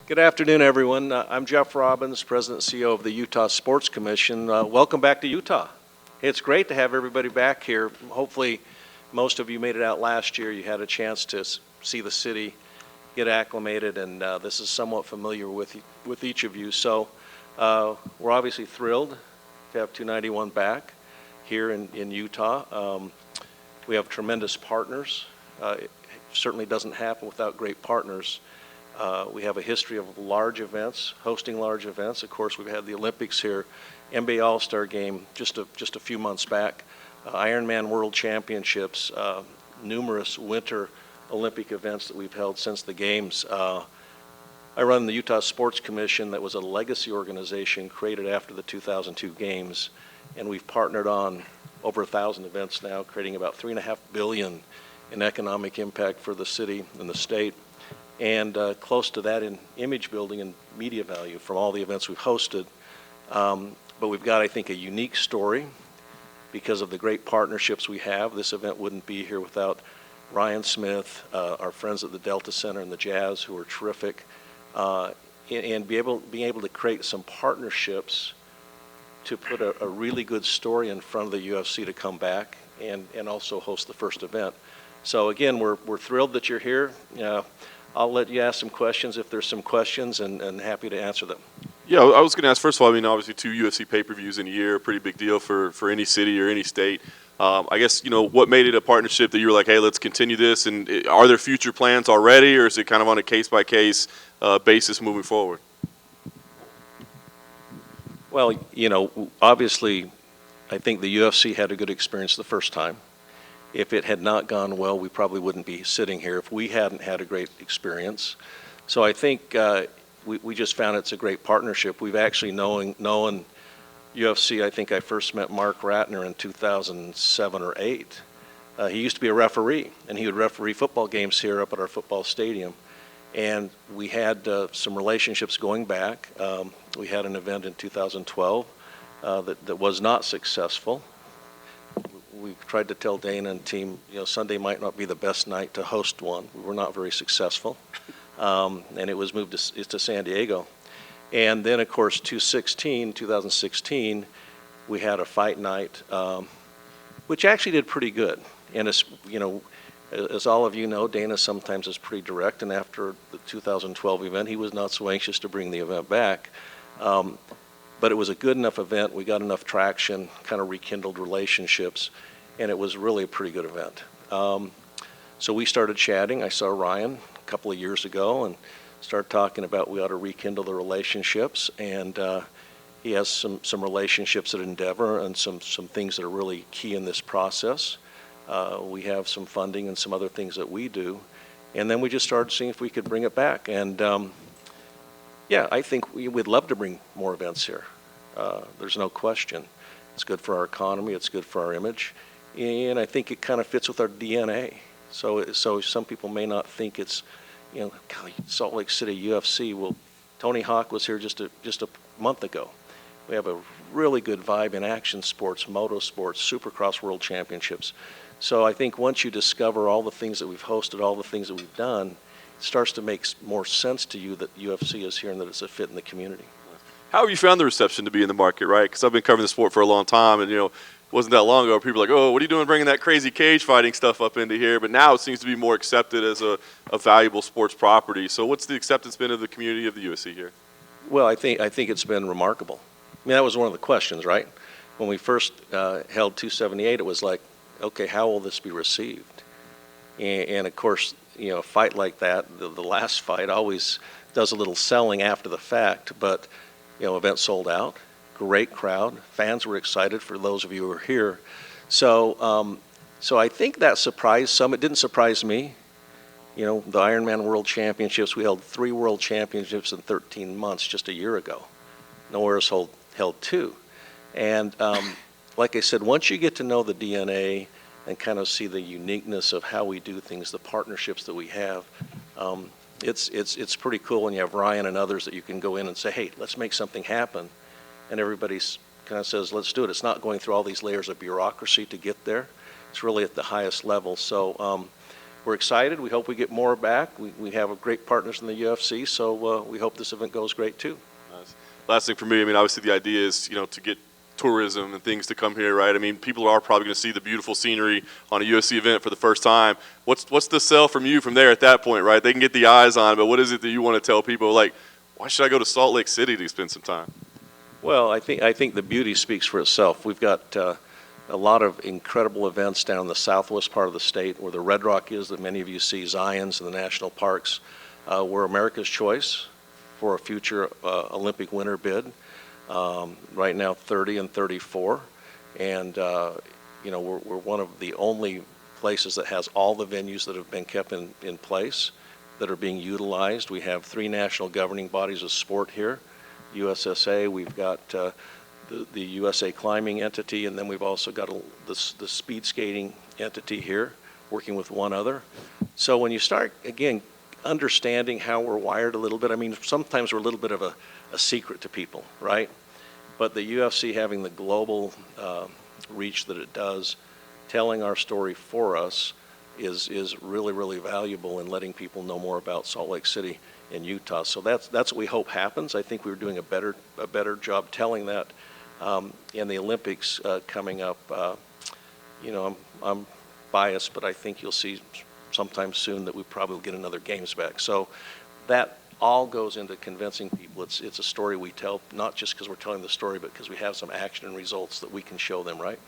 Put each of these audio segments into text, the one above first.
Good afternoon, everyone. I'm Jeff Robbins, President and CEO of the Utah Sports Commission. Welcome back to Utah. It's great to have everybody back here. Hopefully, most of you made it out last year. You had a chance to see the city, get acclimated, and this is somewhat familiar with each of you. So we're obviously thrilled to have 291 back here in Utah. We have tremendous partners. It certainly doesn't happen without great partners. We have a history of large events, hosting large events. Of course, we've had the Olympics here, NBA All-Star Game just a few months back, Ironman World Championships, numerous Winter Olympic events that we've held since the Games. I run the Utah Sports Commission. That was a legacy organization created after the 2002 Games, and we've partnered on over 1,000 events now, creating about $3.5 billion in economic impact for the city and the state, and close to that in image building and media value from all the events we've hosted. But we've got, I think, a unique story because of the great partnerships we have. This event wouldn't be here without Ryan Smith, our friends at the Delta Center and the Jazz, who are terrific, and being able to create some partnerships to put a really good story in front of the UFC to come back and also host the first event. So again, we're thrilled that you're here. I'll let you ask some questions if there's some questions, and happy to answer them. Yeah, I was going to ask, first of all, I mean, obviously 2 UFC pay-per-views in a year, pretty big deal for any city or any state. I guess, what made it a partnership that you were like, hey, let's continue this, and are there future plans already, or is it kind of on a case-by-case basis moving forward? Well, obviously, I think the UFC had a good experience the first time. If it had not gone well, we probably wouldn't be sitting here if we hadn't had a great experience. So I think we just found it's a great partnership. We've actually known UFC. I think I first met Mark Ratner in 2007 or 8. He used to be a referee, and he would referee football games here up at our football stadium. And we had some relationships going back. We had an event in 2012 that was not successful. We tried to tell Dana and team, Sunday might not be the best night to host one. We were not very successful. And it was moved to San Diego. And then, of course, 2016, we had a fight night, which actually did pretty good. And as all of you know, Dana sometimes is pretty direct, and after the 2012 event, he was not so anxious to bring the event back. But it was a good enough event. We got enough traction, kind of rekindled relationships, and it was really a pretty good event. So we started chatting. I saw Ryan a couple of years ago and started talking about we ought to rekindle the relationships, and he has some relationships at Endeavor and some things that are really key in this process. We have some funding and some other things that we do, and then we just started seeing if we could bring it back. And yeah, I think we'd love to bring more events here. There's no question. It's good for our economy. It's good for our image, and I think it kind of fits with our DNA. So some people may not think it's, Salt Lake City UFC. Well, Tony Hawk was here just a month ago. We have a really good vibe in action sports, motorsports, Supercross World Championships. So I think once you discover all the things that we've hosted, all the things that we've done, it starts to make more sense to you that UFC is here and that it's a fit in the community. How have you found the reception to be in the market, right? Because I've been covering the sport for a long time, and, it wasn't that long ago people were like, oh, what are you doing bringing that crazy cage fighting stuff up into here? But now it seems to be more accepted as a valuable sports property. So what's the acceptance been of the community of the UFC here? Well, I think it's been remarkable. I mean, that was one of the questions, right? When we first held 278, it was like, okay, how will this be received? And of course, a fight like that, the last fight always does a little selling after the fact, but, event sold out, great crowd, fans were excited for those of you who were here. So I think that surprised some. It didn't surprise me. The Ironman World Championships, we held 3 World Championships in 13 months just a year ago. Nowhere else held 2. And like I said, once you get to know the DNA and kind of see the uniqueness of how we do things, the partnerships that we have, it's pretty cool when you have Ryan and others that you can go in and say, hey, let's make something happen. And everybody kind of says, let's do it. It's not going through all these layers of bureaucracy to get there. It's really at the highest level. So we're excited. We hope we get more back. We have great partners in the UFC, so we hope this event goes great too. Nice. Last thing for me, I mean, obviously the idea is, to get tourism and things to come here, right? I mean, people are probably going to see the beautiful scenery on a UFC event for the first time. What's the sell from you from there at that point, right? They can get the eyes on it, but what is it that you want to tell people, like, why should I go to Salt Lake City to spend some time? Well, I think the beauty speaks for itself. We've got a lot of incredible events down the southwest part of the state where the Red Rock is that many of you see, Zion's and the national parks. We're America's choice for a future Olympic winter bid. Right now 30 and 34, and we're one of the only places that has all the venues that have been kept in place that are being utilized. We have 3 national governing bodies of sport here, USSA, we've got the USA climbing entity, and then we've also got the speed skating entity here working with one other. So when you start again understanding how we're wired a little bit, I mean, sometimes we're a little bit of a secret to people, right? But the UFC having the global reach that it does, telling our story for us is really, really valuable in letting people know more about Salt Lake City and Utah. So that's what we hope happens. I think we're doing a better job telling that in the Olympics coming up. I'm biased, but I think you'll see sometime soon that we probably will get another games back. So that all goes into convincing people it's a story we tell, not just because we're telling the story, but because we have some action and results that we can show them, right?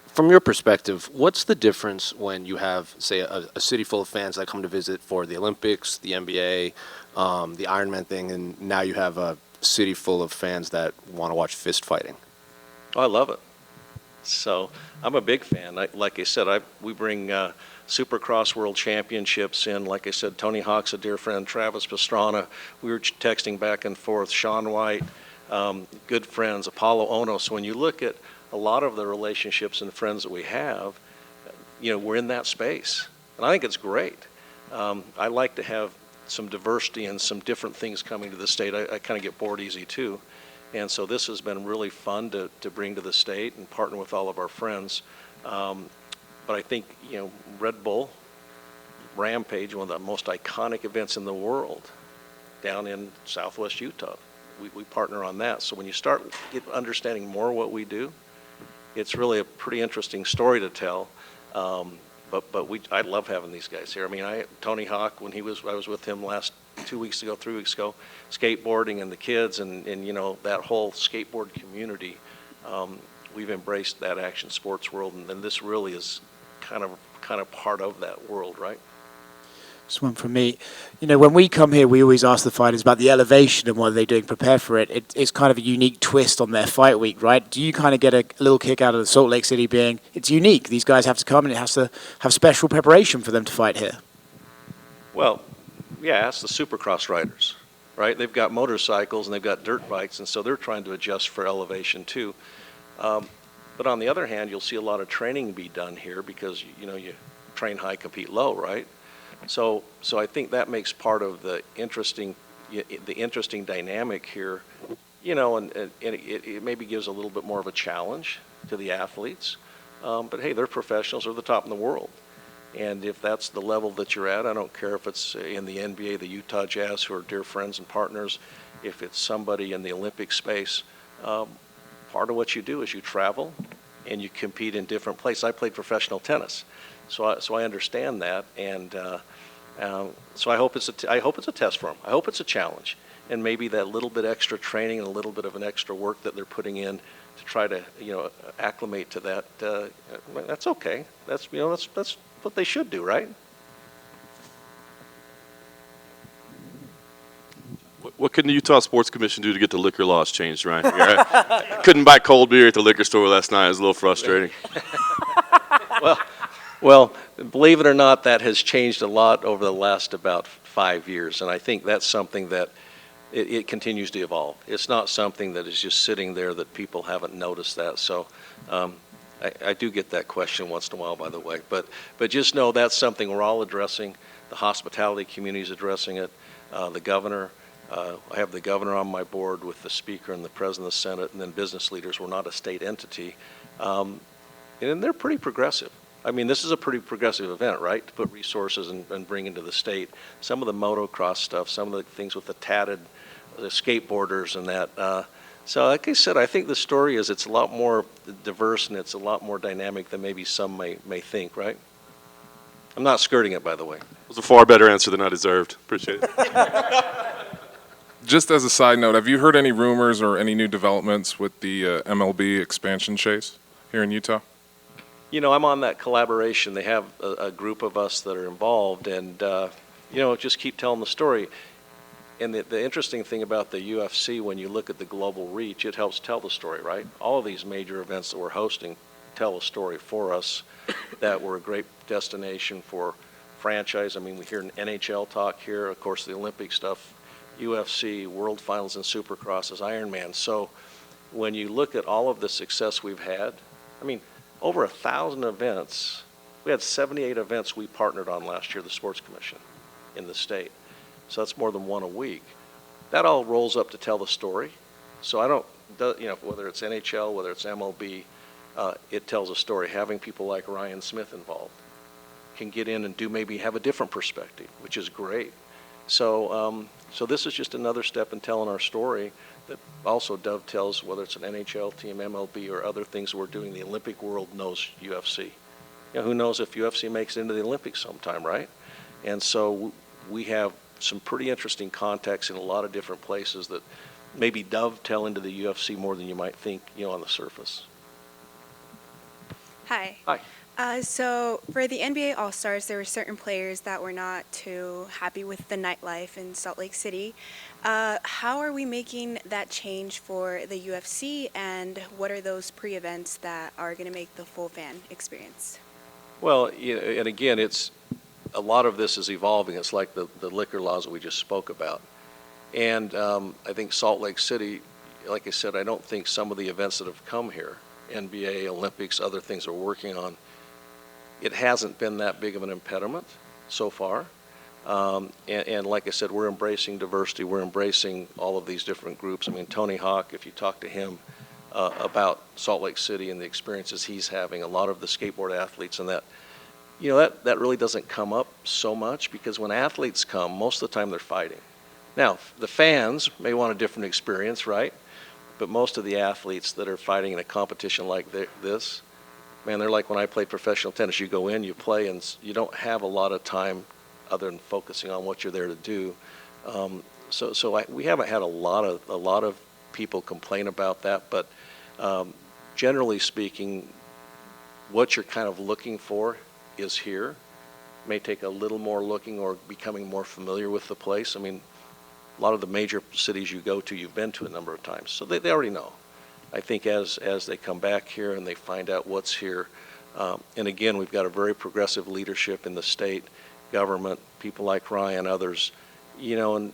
From your perspective, what's the difference when you have, say, a city full of fans that come to visit for the Olympics, the NBA, the Ironman thing, and now you have a city full of fans that want to watch fist fighting? Oh, I love it. So I'm a big fan. Like I said, we bring Supercross World Championships in. Like I said, Tony Hawk's a dear friend, Travis Pastrana. We were texting back and forth. Shaun White, good friends, Apollo Ono. So when you look at a lot of the relationships and friends that we have, we're in that space. And I think it's great. I like to have some diversity and some different things coming to the state. I kind of get bored easy too. And so this has been really fun to bring to the state and partner with all of our friends. But I think, Red Bull, Rampage, one of the most iconic events in the world, down in southwest Utah. We partner on that. So when you start understanding more what we do, it's really a pretty interesting story to tell. But I love having these guys here. I mean, Tony Hawk, when I was with him 3 weeks ago, skateboarding and the kids and that whole skateboard community, we've embraced that action sports world, and this really is kind of part of that world, right? Just one from me. When we come here, we always ask the fighters about the elevation and what are they doing to prepare for it. It's kind of a unique twist on their fight week, right? Do you kind of get a little kick out of the Salt Lake City being, it's unique, these guys have to come and it has to have special preparation for them to fight here? Well, yeah, ask the Supercross riders, right? They've got motorcycles and they've got dirt bikes, and so they're trying to adjust for elevation too. But on the other hand, you'll see a lot of training be done here because, you train high, compete low, right? So I think that makes part of the interesting dynamic here, and it maybe gives a little bit more of a challenge to the athletes. But hey, they're professionals, they're the top in the world. And if that's the level that you're at, I don't care if it's in the NBA, the Utah Jazz, who are dear friends and partners, if it's somebody in the Olympic space, part of what you do is you travel and you compete in different places. I played professional tennis, so I understand that, and so I hope it's a test for them. I hope it's a challenge, and maybe that little bit extra training and a little bit of an extra work that they're putting in to try to acclimate to that. That's okay. That's what they should do, right? What can the Utah Sports Commission do to get the liquor laws changed, Ryan? Couldn't buy cold beer at the liquor store last night. It was a little frustrating. Well, believe it or not, that has changed a lot over the last about 5 years, and I think that's something that it continues to evolve. It's not something that is just sitting there that people haven't noticed that. So I do get that question once in a while, by the way. But just know that's something we're all addressing. The hospitality community is addressing it. The governor. I have the governor on my board with the speaker and the president of the Senate, and then business leaders. We're not a state entity. And they're pretty progressive. I mean, this is a pretty progressive event, right? To put resources and bring into the state. Some of the motocross stuff, some of the things with the skateboarders and that. So like I said, I think the story is it's a lot more diverse and it's a lot more dynamic than maybe some may think, right? I'm not skirting it, by the way. It was a far better answer than I deserved. Appreciate it. Just as a side note, have you heard any rumors or any new developments with the MLB expansion chase here in Utah? You know, I'm on that collaboration. They have a group of us that are involved, and just keep telling the story. And the interesting thing about the UFC, when you look at the global reach, it helps tell the story, right? All of these major events that we're hosting tell a story for us that we're a great destination for franchise. I mean, we hear NHL talk here, of course, the Olympic stuff, UFC, World Finals and Supercrosses, Ironman. So when you look at all of the success we've had, I mean, over 1,000 events. We had 78 events we partnered on last year, the Sports Commission in the state. So that's more than one a week. That all rolls up to tell the story. So I don't, whether it's NHL, whether it's MLB, it tells a story. Having people like Ryan Smith involved can get in and maybe have a different perspective, which is great. So this is just another step in telling our story that also dovetails, whether it's an NHL team, MLB, or other things we're doing. The Olympic world knows UFC. Who knows if UFC makes it into the Olympics sometime, right? And so we have some pretty interesting contacts in a lot of different places that maybe dovetail into the UFC more than you might think, on the surface. Hi. Hi. So for the NBA All-Stars, there were certain players that were not too happy with the nightlife in Salt Lake City. How are we making that change for the UFC, and what are those pre-events that are going to make the full fan experience? Well, and again, a lot of this is evolving. It's like the liquor laws that we just spoke about. And I think Salt Lake City, like I said, I don't think some of the events that have come here, NBA, Olympics, other things we're working on, it hasn't been that big of an impediment so far. And like I said, we're embracing diversity. We're embracing all of these different groups. I mean, Tony Hawk, if you talk to him about Salt Lake City and the experiences he's having, a lot of the skateboard athletes and that, that really doesn't come up so much, because when athletes come, most of the time they're fighting. Now, the fans may want a different experience, right? But most of the athletes that are fighting in a competition like this, man, they're like when I played professional tennis. You go in, you play, and you don't have a lot of time other than focusing on what you're there to do. We haven't had a lot of people complain about that, but generally speaking, what you're kind of looking for is here. May take a little more looking or becoming more familiar with the place. I mean, a lot of the major cities you go to, you've been to a number of times, so they already know. I think as they come back here and they find out what's here, and again, we've got a very progressive leadership in the state government, people like Ryan, others, and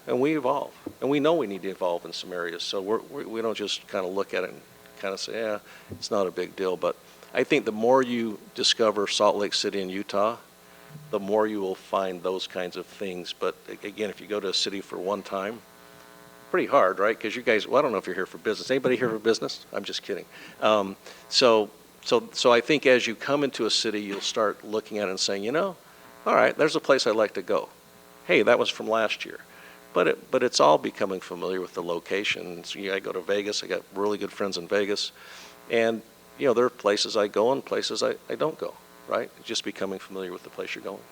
we evolve, and we know we need to evolve in some areas. So we don't just kind of look at it and kind of say, yeah, it's not a big deal. But I think the more you discover Salt Lake City and Utah, the more you will find those kinds of things. But again, if you go to a city for one time, pretty hard, right? Because you guys, well, I don't know if you're here for business. Anybody here for business? I'm just kidding. So I think as you come into a city, you'll start looking at it and saying, all right, there's a place I'd like to go. Hey, that was from last year. But it's all becoming familiar with the locations. I go to Vegas. I got really good friends in Vegas. And, there are places I go and places I don't go, right? Just becoming familiar with the place you're going.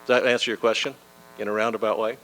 Does that answer your question in a roundabout way?